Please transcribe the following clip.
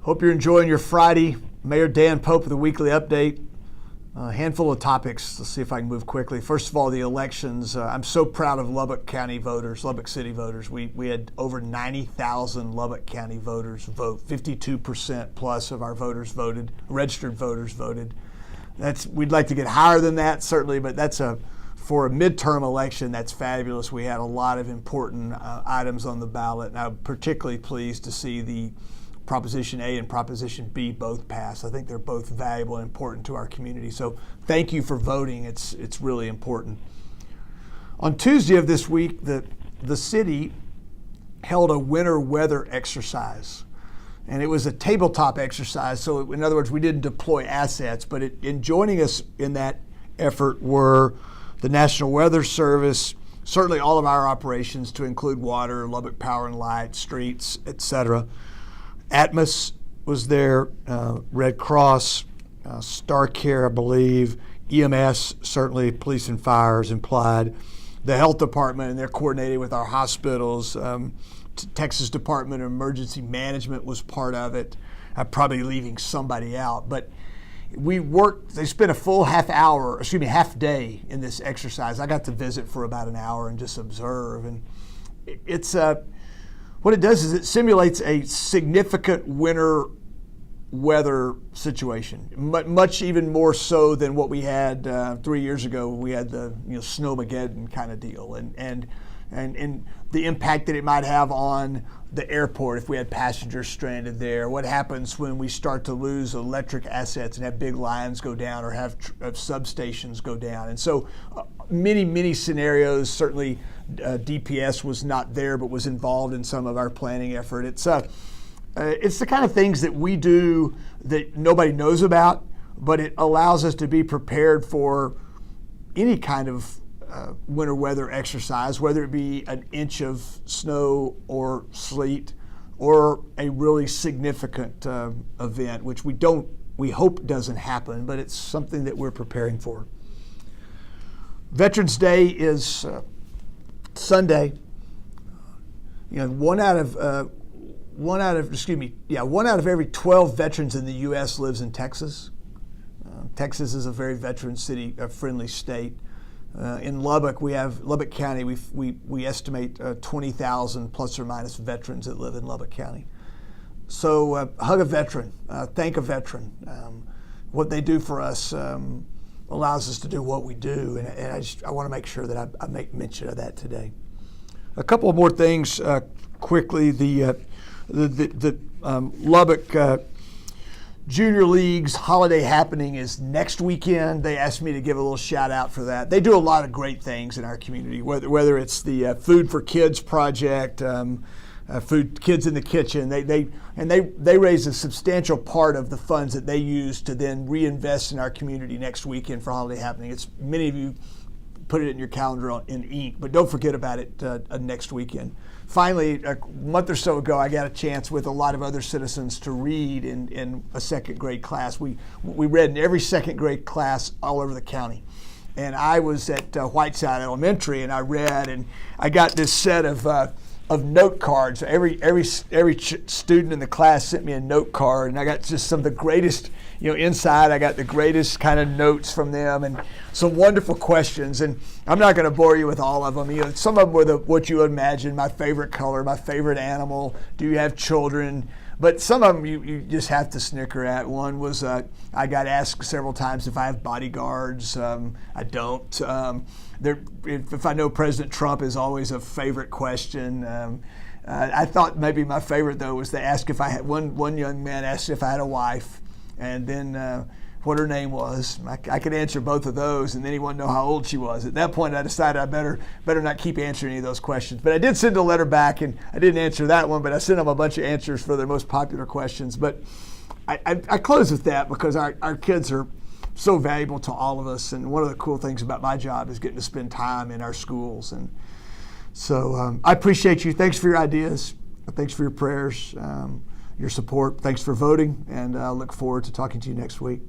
Hope you're enjoying your Friday. Mayor Dan Pope with the weekly update. A handful of topics. Let's see if I can move quickly. First of all, the elections. I'm so proud of Lubbock County voters, Lubbock City voters. We had over 90,000 Lubbock County voters vote. 52% plus of our voters voted, registered voters voted. We'd like to get higher than that, certainly, but for a midterm election, that's fabulous. We had a lot of important items on the ballot, and I'm particularly pleased to see the Proposition A and Proposition B both pass. I think they're both valuable and important to our community. So thank you for voting. It's really important. On Tuesday of this week, the city held a winter weather exercise. And it was a tabletop exercise. So in other words, we didn't deploy assets, but in joining us in that effort were the National Weather Service, certainly all of our operations to include water, Lubbock Power and Light, streets, etc. Atmos was there, Red Cross, Star Care, I believe, EMS, certainly police and fire is implied, the health department, and they're coordinated with our hospitals. Texas Department of Emergency Management was part of it. I'm probably leaving somebody out, but they spent a full half day in this exercise. I got to visit for about an hour and just observe. And it's what it does is it simulates a significant winter weather situation, much even more so than what we had 3 years ago. We had the snowmageddon kind of deal, and the impact that it might have on the airport if we had passengers stranded there. What happens when we start to lose electric assets and have big lines go down or have substations go down? And so many scenarios. Certainly DPS was not there but was involved in some of our planning effort. It's the kind of things that we do that nobody knows about, but it allows us to be prepared for any kind of winter weather exercise, whether it be an inch of snow or sleet or a really significant event, which we hope doesn't happen, but it's something that we're preparing for. Veterans Day is Sunday. One out of every 12 veterans in the U.S. lives in Texas. Texas is a very veteran city, a friendly state. In Lubbock, Lubbock County, we estimate 20,000 plus or minus veterans that live in Lubbock County. So hug a veteran, thank a veteran. What they do for us allows us to do what we do, and I want to make sure that I make mention of that today. A couple of more things quickly. The Lubbock Junior League's holiday happening is next weekend. They asked me to give a little shout out for that. They do a lot of great things in our community, whether it's the Food for Kids project, Food Kids in the Kitchen. They raise a substantial part of the funds that they use to then reinvest in our community next weekend for holiday happening. Many of you put it in your calendar in ink, but don't forget about it next weekend. Finally, a month or so ago, I got a chance with a lot of other citizens to read in a second grade class. We read in every second grade class all over the county. And I was at Whiteside Elementary, and I read, and I got this set of note cards. Every student in the class sent me a note card, and I got just some of the greatest, inside I got the greatest kind of notes from them and some wonderful questions. And I'm not going to bore you with all of them. Some of them were what you would imagine: my favorite color, my favorite animal, do you have children? But some of them you just have to snicker at. One was I got asked several times if I have bodyguards. I don't. If I know President Trump is always a favorite question. I thought maybe my favorite, though, was to ask if I had one young man asked if I had a wife, and then what her name was. I could answer both of those, and then he wanted to know how old she was. At that point, I decided I better not keep answering any of those questions. But I did send a letter back, and I didn't answer that one, but I sent them a bunch of answers for their most popular questions. But I close with that because our kids are so valuable to all of us, and one of the cool things about my job is getting to spend time in our schools. And so I appreciate you. Thanks for your ideas. Thanks for your prayers, your support. Thanks for voting, and I look forward to talking to you next week.